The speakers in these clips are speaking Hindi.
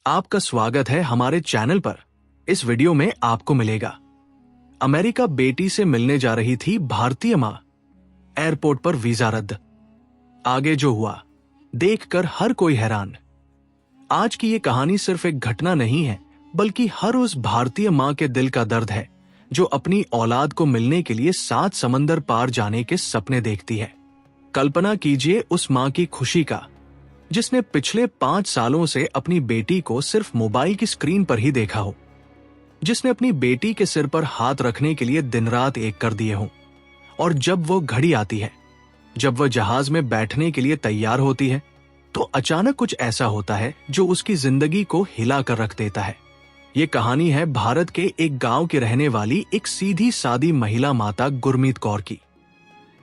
आपका स्वागत है हमारे चैनल पर। इस वीडियो में आपको मिलेगा अमेरिका बेटी से मिलने जा रही थी भारतीय मां, एयरपोर्ट पर वीजा रद्द। आगे जो हुआ देखकर हर कोई हैरान। आज की ये कहानी सिर्फ एक घटना नहीं है, बल्कि हर उस भारतीय मां के दिल का दर्द है जो अपनी औलाद को मिलने के लिए 7 समंदर पार जाने के सपने देखती है। कल्पना कीजिए उस मां की खुशी का जिसने पिछले 5 सालों से अपनी बेटी को सिर्फ मोबाइल की स्क्रीन पर ही देखा हो, जिसने अपनी बेटी के सिर पर हाथ रखने के लिए दिन रात एक कर दिए हों। और जब वो घड़ी आती है, जब वह जहाज में बैठने के लिए तैयार होती है, तो अचानक कुछ ऐसा होता है जो उसकी जिंदगी को हिला कर रख देता है। ये कहानी है भारत के एक गांव की रहने वाली एक सीधी सादी महिला माता गुरमीत कौर की,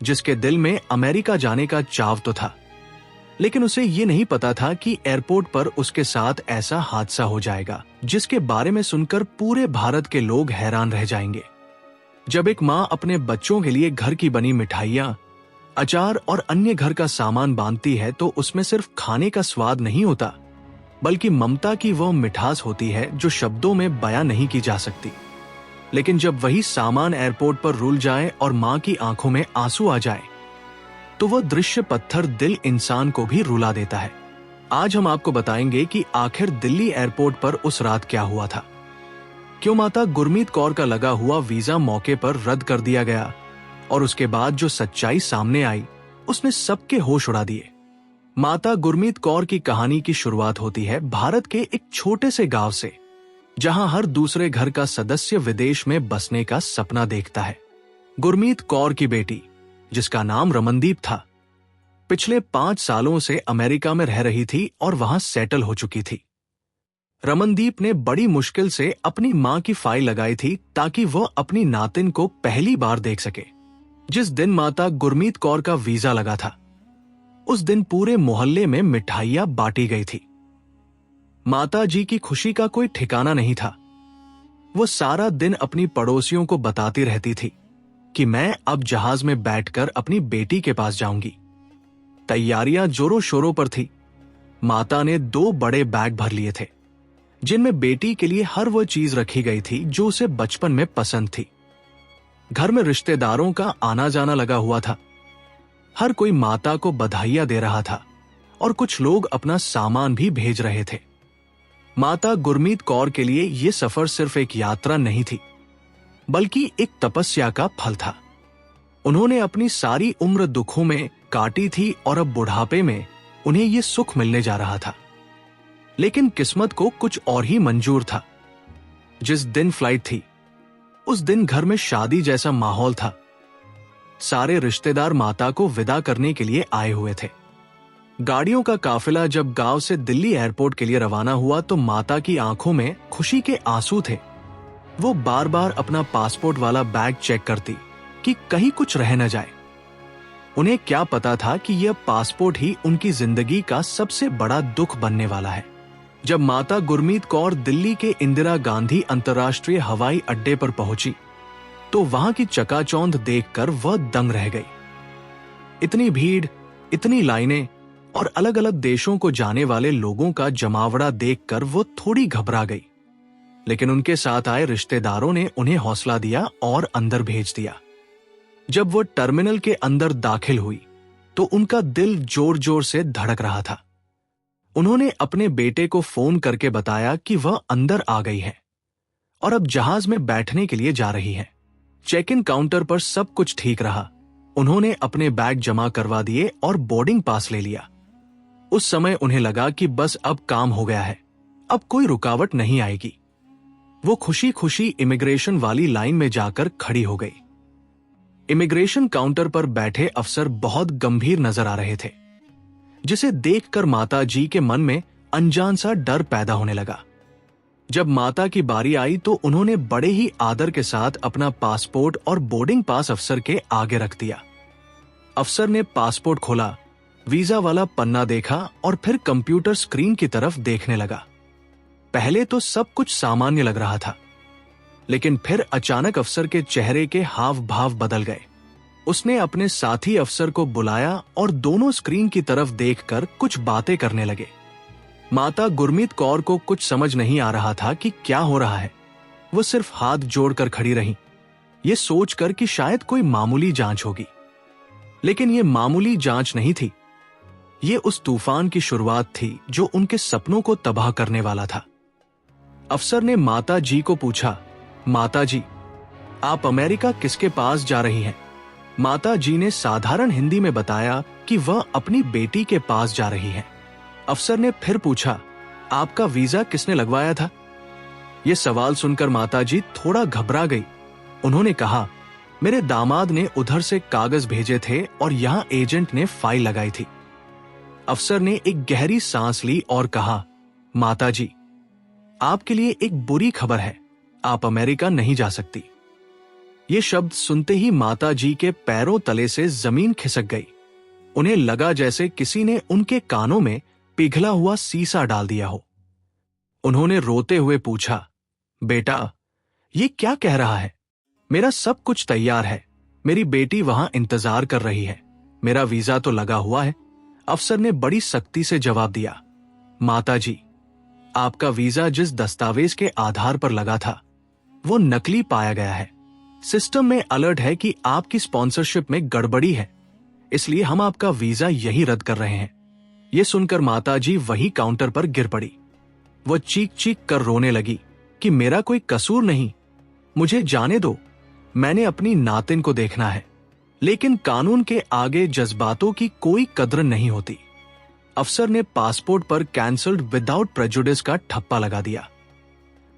जिसके दिल में अमेरिका जाने का चाव तो था, लेकिन उसे ये नहीं पता था कि एयरपोर्ट पर उसके साथ ऐसा हादसा हो जाएगा जिसके बारे में सुनकर पूरे भारत के लोग हैरान रह जाएंगे। जब एक माँ अपने बच्चों के लिए घर की बनी मिठाइयाँ, अचार और अन्य घर का सामान बांधती है तो उसमें सिर्फ खाने का स्वाद नहीं होता, बल्कि ममता की वह मिठास होती है जो शब्दों में बयां नहीं की जा सकती। लेकिन जब वही सामान एयरपोर्ट पर रुल जाए और माँ की आंखों में आंसू आ जाए, तो वह दृश्य पत्थर दिल इंसान को भी रुला देता है। आज हम आपको बताएंगे कि आखिर दिल्ली एयरपोर्ट पर उस रात क्या हुआ था, क्यों माता गुरमीत कौर का लगा हुआ वीजा मौके पर रद्द कर दिया गया, और उसके बाद जो सच्चाई सामने आई उसने सबके होश उड़ा दिए। माता गुरमीत कौर की कहानी की शुरुआत होती है भारत के एक छोटे से गांव से, जहां हर दूसरे घर का सदस्य विदेश में बसने का सपना देखता है। गुरमीत कौर की बेटी, जिसका नाम रमनदीप था, पिछले 5 सालों से अमेरिका में रह रही थी और वहां सेटल हो चुकी थी। रमनदीप ने बड़ी मुश्किल से अपनी मां की फाइल लगाई थी ताकि वह अपनी नातिन को पहली बार देख सके। जिस दिन माता गुरमीत कौर का वीजा लगा था, उस दिन पूरे मोहल्ले में मिठाइयां बांटी गई थी। माता जी की खुशी का कोई ठिकाना नहीं था। वो सारा दिन अपनी पड़ोसियों को बताती रहती थी कि मैं अब जहाज में बैठकर अपनी बेटी के पास जाऊंगी। तैयारियां जोरों शोरों पर थी। माता ने 2 बड़े बैग भर लिए थे, जिनमें बेटी के लिए हर वो चीज रखी गई थी जो उसे बचपन में पसंद थी। घर में रिश्तेदारों का आना जाना लगा हुआ था। हर कोई माता को बधाइयां दे रहा था और कुछ लोग अपना सामान भी भेज रहे थे। माता गुरमीत कौर के लिए यह सफर सिर्फ एक यात्रा नहीं थी, बल्कि एक तपस्या का फल था। उन्होंने अपनी सारी उम्र दुखों में काटी थी और अब बुढ़ापे में उन्हें यह सुख मिलने जा रहा था। लेकिन किस्मत को कुछ और ही मंजूर था। जिस दिन फ्लाइट थी, उस दिन घर में शादी जैसा माहौल था। सारे रिश्तेदार माता को विदा करने के लिए आए हुए थे। गाड़ियों का काफिला जब गांव से दिल्ली एयरपोर्ट के लिए रवाना हुआ तो माता की आंखों में खुशी के आंसू थे। वो बार बार अपना पासपोर्ट वाला बैग चेक करती कि कहीं कुछ रह न जाए। उन्हें क्या पता था कि यह पासपोर्ट ही उनकी जिंदगी का सबसे बड़ा दुख बनने वाला है। जब माता गुरमीत कौर दिल्ली के इंदिरा गांधी अंतर्राष्ट्रीय हवाई अड्डे पर पहुंची, तो वहां की चकाचौंध देखकर वह दंग रह गई। इतनी भीड़, इतनी लाइनें और अलग अलग देशों को जाने वाले लोगों का जमावड़ा देखकर वो थोड़ी घबरा गई। लेकिन उनके साथ आए रिश्तेदारों ने उन्हें हौसला दिया और अंदर भेज दिया। जब वो टर्मिनल के अंदर दाखिल हुई तो उनका दिल जोर जोर से धड़क रहा था। उन्होंने अपने बेटे को फोन करके बताया कि वह अंदर आ गई है और अब जहाज में बैठने के लिए जा रही है। चेक इन काउंटर पर सब कुछ ठीक रहा। उन्होंने अपने बैग जमा करवा दिए और बोर्डिंग पास ले लिया। उस समय उन्हें लगा कि बस अब काम हो गया है, अब कोई रुकावट नहीं आएगी। वो खुशी खुशी इमिग्रेशन वाली लाइन में जाकर खड़ी हो गई। इमिग्रेशन काउंटर पर बैठे अफसर बहुत गंभीर नजर आ रहे थे, जिसे देखकर माता जी के मन में अनजान सा डर पैदा होने लगा। जब माता की बारी आई तो उन्होंने बड़े ही आदर के साथ अपना पासपोर्ट और बोर्डिंग पास अफसर के आगे रख दिया। अफसर ने पासपोर्ट खोला, वीजा वाला पन्ना देखा और फिर कंप्यूटर स्क्रीन की तरफ देखने लगा। पहले तो सब कुछ सामान्य लग रहा था, लेकिन फिर अचानक अफसर के चेहरे के हाव भाव बदल गए। उसने अपने साथी अफसर को बुलाया और दोनों स्क्रीन की तरफ देखकर कुछ बातें करने लगे। माता गुरमीत कौर को कुछ समझ नहीं आ रहा था कि क्या हो रहा है। वो सिर्फ हाथ जोड़कर खड़ी रहीं, ये सोचकर कि शायद कोई मामूली जांच होगी। लेकिन ये मामूली जांच नहीं थी। ये उस तूफान की शुरुआत थी जो उनके सपनों को तबाह करने वाला था। अफसर ने माता जी को पूछा, माता जी, आप अमेरिका किसके पास जा रही हैं? माता जी ने साधारण हिंदी में बताया कि वह अपनी बेटी के पास जा रही हैं। अफसर ने फिर पूछा, आपका वीजा किसने लगवाया था? यह सवाल सुनकर माता जी थोड़ा घबरा गई। उन्होंने कहा, मेरे दामाद ने उधर से कागज भेजे थे और यहां एजेंट ने फाइल लगाई थी। अफसर ने एक गहरी सांस ली और कहा, माता जी, आपके लिए एक बुरी खबर है, आप अमेरिका नहीं जा सकती। ये शब्द सुनते ही माता जी के पैरों तले से जमीन खिसक गई। उन्हें लगा जैसे किसी ने उनके कानों में पिघला हुआ सीसा डाल दिया हो। उन्होंने रोते हुए पूछा, बेटा, ये क्या कह रहा है? मेरा सब कुछ तैयार है, मेरी बेटी वहां इंतजार कर रही है, मेरा वीजा तो लगा हुआ है। अफसर ने बड़ी सख्ती से जवाब दिया, माता जी, आपका वीजा जिस दस्तावेज के आधार पर लगा था वो नकली पाया गया है। सिस्टम में अलर्ट है कि आपकी स्पॉन्सरशिप में गड़बड़ी है, इसलिए हम आपका वीजा यही रद्द कर रहे हैं। यह सुनकर माता जी वही काउंटर पर गिर पड़ी। वो चीख चीख कर रोने लगी कि मेरा कोई कसूर नहीं, मुझे जाने दो, मैंने अपनी नातिन को देखना है। लेकिन कानून के आगे जज्बातों की कोई कद्र नहीं होती। अफसर ने पासपोर्ट पर कैंसल्ड विदाउट प्रेजुडिस का ठप्पा लगा दिया,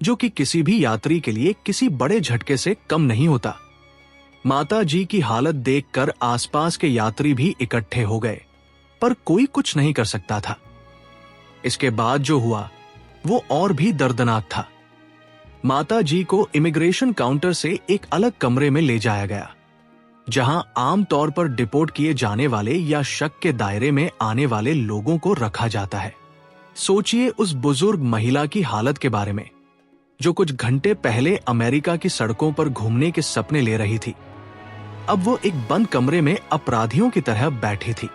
जो कि किसी भी यात्री के लिए किसी बड़े झटके से कम नहीं होता। माता जी की हालत देखकर आसपास के यात्री भी इकट्ठे हो गए, पर कोई कुछ नहीं कर सकता था। इसके बाद जो हुआ वो और भी दर्दनाक था। माता जी को इमिग्रेशन काउंटर से एक अलग कमरे में ले जाया गया, जहां आमतौर पर डिपोर्ट किए जाने वाले या शक के दायरे में आने वाले लोगों को रखा जाता है। सोचिए उस बुजुर्ग महिला की हालत के बारे में, जो कुछ घंटे पहले अमेरिका की सड़कों पर घूमने के सपने ले रही थी। अब वो एक बंद कमरे में अपराधियों की तरह बैठी थी।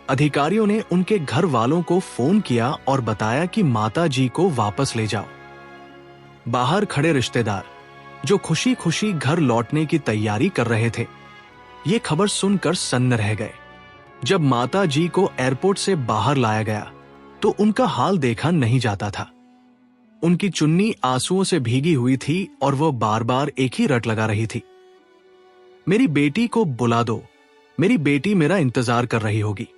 अधिकारियों ने उनके घर वालों को फोन किया और बताया कि माता जी को वापस ले जाओ। बाहर खड़े रिश्तेदार, जो खुशी खुशी घर लौटने की तैयारी कर रहे थे, ये खबर सुनकर सन्न रह गए। जब माता जी को एयरपोर्ट से बाहर लाया गया तो उनका हाल देखा नहीं जाता था। उनकी चुन्नी आंसुओं से भीगी हुई थी और वो बार बार एक ही रट लगा रही थी, मेरी बेटी को बुला दो, मेरी बेटी मेरा इंतजार कर रही होगी।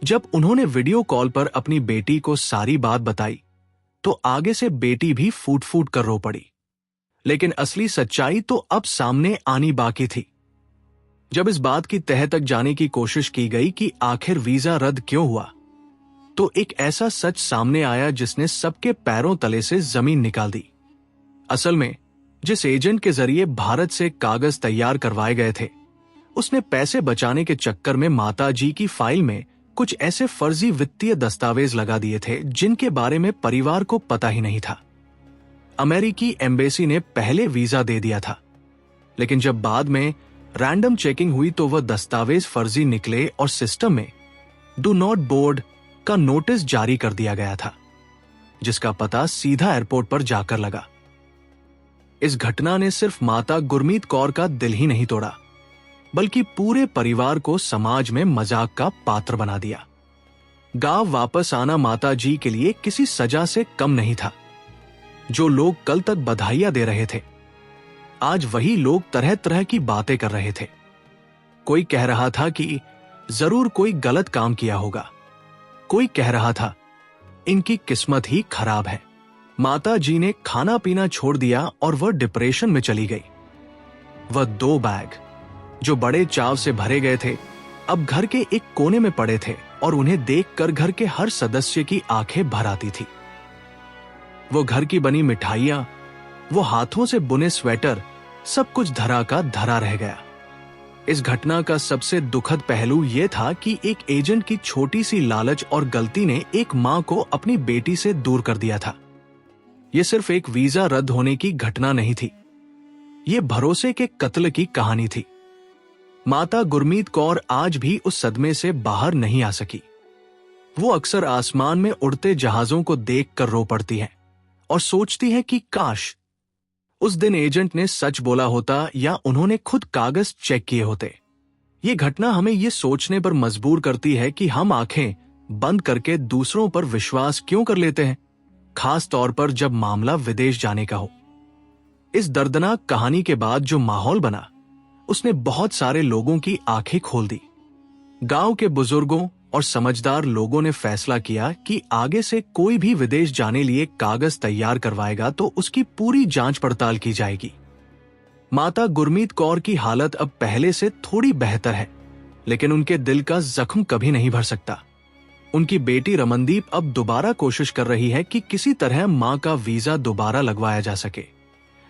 जब उन्होंने वीडियो कॉल पर अपनी बेटी को सारी बात बताई तो आगे से बेटी भी फूट फूट कर रो पड़ी। लेकिन असली सच्चाई तो अब सामने आनी बाकी थी। जब इस बात की तह तक जाने की कोशिश की गई कि आखिर वीजा रद्द क्यों हुआ, तो एक ऐसा सच सामने आया जिसने सबके पैरों तले से जमीन निकाल दी। असल में जिस एजेंट के जरिए भारत से कागज तैयार करवाए गए थे, उसने पैसे बचाने के चक्कर में माता जी की फाइल में कुछ ऐसे फर्जी वित्तीय दस्तावेज लगा दिए थे जिनके बारे में परिवार को पता ही नहीं था। अमेरिकी एम्बेसी ने पहले वीजा दे दिया था, लेकिन जब बाद में रैंडम चेकिंग हुई तो वह दस्तावेज फर्जी निकले और सिस्टम में डू नॉट बोर्ड का नोटिस जारी कर दिया गया था, जिसका पता सीधा एयरपोर्ट पर जाकर लगा। इस घटना ने सिर्फ माता गुरमीत कौर का दिल ही नहीं तोड़ा, बल्कि पूरे परिवार को समाज में मजाक का पात्र बना दिया। गांव वापस आना माता जी के लिए किसी सजा से कम नहीं था। जो लोग कल तक बधाइयां दे रहे थे, आज वही लोग तरह तरह की बातें कर रहे थे। कोई कह रहा था कि जरूर कोई गलत काम किया होगा, कोई कह रहा था इनकी किस्मत ही खराब है। माता जी ने खाना पीना छोड़ दिया और वह डिप्रेशन में चली गई। वह 2 बैग जो बड़े चाव से भरे गए थे अब घर के एक कोने में पड़े थे और उन्हें देखकर घर के हर सदस्य की आंखें भर आती थी। वो घर की बनी मिठाइयां, वो हाथों से बुने स्वेटर, सब कुछ धरा का धरा रह गया। इस घटना का सबसे दुखद पहलू यह था कि एक एजेंट की छोटी सी लालच और गलती ने एक मां को अपनी बेटी से दूर कर दिया था। यह सिर्फ एक वीजा रद्द होने की घटना नहीं थी, यह भरोसे के कत्ल की कहानी थी। माता गुरमीत कौर आज भी उस सदमे से बाहर नहीं आ सकी। वो अक्सर आसमान में उड़ते जहाजों को देखकर रो पड़ती हैं और सोचती हैं कि काश उस दिन एजेंट ने सच बोला होता या उन्होंने खुद कागज चेक किए होते। ये घटना हमें ये सोचने पर मजबूर करती है कि हम आंखें बंद करके दूसरों पर विश्वास क्यों कर लेते हैं, खास तौर पर जब मामला विदेश जाने का हो। इस दर्दनाक कहानी के बाद जो माहौल बना, उसने बहुत सारे लोगों की आंखें खोल दी। गांव के बुजुर्गों और समझदार लोगों ने फैसला किया कि आगे से कोई भी विदेश जाने लिए कागज तैयार करवाएगा तो उसकी पूरी जांच पड़ताल की जाएगी। माता गुरमीत कौर की हालत अब पहले से थोड़ी बेहतर है, लेकिन उनके दिल का जख्म कभी नहीं भर सकता। उनकी बेटी रमनदीप अब दोबारा कोशिश कर रही है कि किसी तरह मां का वीजा दोबारा लगवाया जा सके,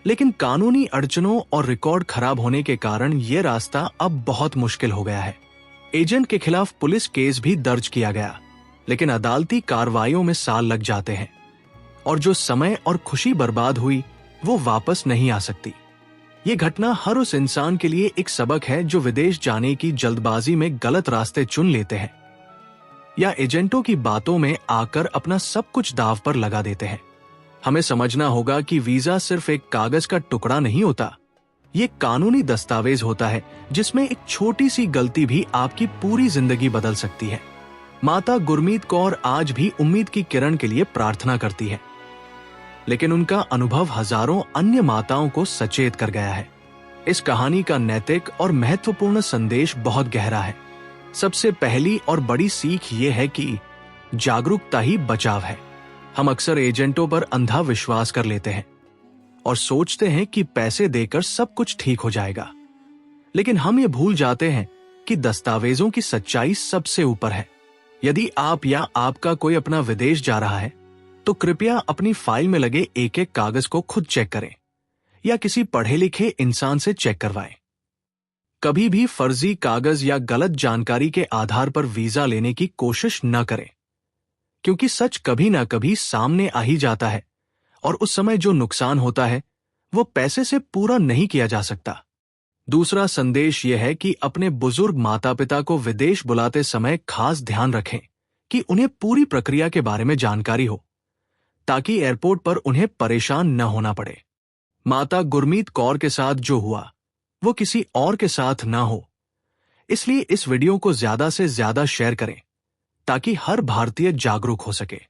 लेकिन कानूनी अड़चनों और रिकॉर्ड खराब होने के कारण यह रास्ता अब बहुत मुश्किल हो गया है। एजेंट के खिलाफ पुलिस केस भी दर्ज किया गया, लेकिन अदालती कार्रवाइयों में साल लग जाते हैं और जो समय और खुशी बर्बाद हुई वो वापस नहीं आ सकती। ये घटना हर उस इंसान के लिए एक सबक है जो विदेश जाने की जल्दबाजी में गलत रास्ते चुन लेते हैं या एजेंटों की बातों में आकर अपना सब कुछ दांव पर लगा देते हैं। हमें समझना होगा कि वीजा सिर्फ एक कागज का टुकड़ा नहीं होता, ये कानूनी दस्तावेज होता है जिसमें एक छोटी सी गलती भी आपकी पूरी जिंदगी बदल सकती है। माता गुरमीत कौर आज भी उम्मीद की किरण के लिए प्रार्थना करती है, लेकिन उनका अनुभव हजारों अन्य माताओं को सचेत कर गया है। इस कहानी का नैतिक और महत्वपूर्ण संदेश बहुत गहरा है। सबसे पहली और बड़ी सीख ये है कि जागरूकता ही बचाव है। हम अक्सर एजेंटों पर अंधा विश्वास कर लेते हैं और सोचते हैं कि पैसे देकर सब कुछ ठीक हो जाएगा, लेकिन हम ये भूल जाते हैं कि दस्तावेजों की सच्चाई सबसे ऊपर है। यदि आप या आपका कोई अपना विदेश जा रहा है तो कृपया अपनी फाइल में लगे एक एक कागज को खुद चेक करें या किसी पढ़े लिखे इंसान से चेक करवाएं। कभी भी फर्जी कागज या गलत जानकारी के आधार पर वीजा लेने की कोशिश न करें, क्योंकि सच कभी ना कभी सामने आ ही जाता है और उस समय जो नुकसान होता है वो पैसे से पूरा नहीं किया जा सकता। दूसरा संदेश यह है कि अपने बुजुर्ग माता पिता को विदेश बुलाते समय खास ध्यान रखें कि उन्हें पूरी प्रक्रिया के बारे में जानकारी हो, ताकि एयरपोर्ट पर उन्हें परेशान न होना पड़े। माता गुरमीत कौर के साथ जो हुआ वो किसी और के साथ ना हो, इसलिए इस वीडियो को ज्यादा से ज्यादा शेयर करें ताकि हर भारतीय जागरूक हो सके।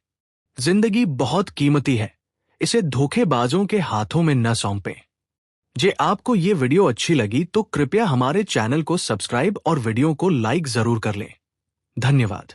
जिंदगी बहुत कीमती है, इसे धोखेबाजों के हाथों में न सौंपें। जे आपको ये वीडियो अच्छी लगी तो कृपया हमारे चैनल को सब्सक्राइब और वीडियो को लाइक जरूर कर लें। धन्यवाद।